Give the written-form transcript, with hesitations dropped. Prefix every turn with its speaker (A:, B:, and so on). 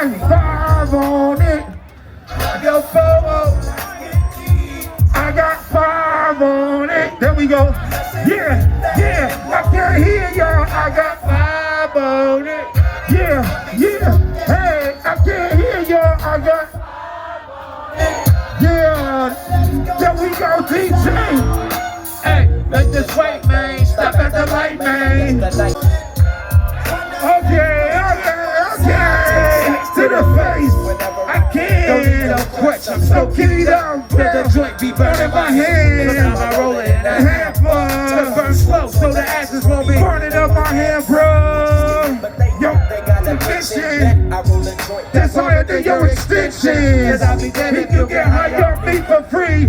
A: like 5 on it. Yo, Bobo. I got 5 on it. There we go. Yeah, yeah. I can't hear y'all. I got 5 on it. Yeah, yeah. Hey, I can't hear y'all. I got 5 on it. Yeah. There we go, DJ. Hey, make this wait, man. Stop at the light, man. Okay, to the face. I can't. Don't need no question. I'm so keyed up. The joint be burning my hand. Sometimes I roll it in a handful. It burns slow, so the ashes won't be burning up my hand, bro. Yo, the mission. That's all I do, your extension. Cause I'll be dead if you get high on me for free.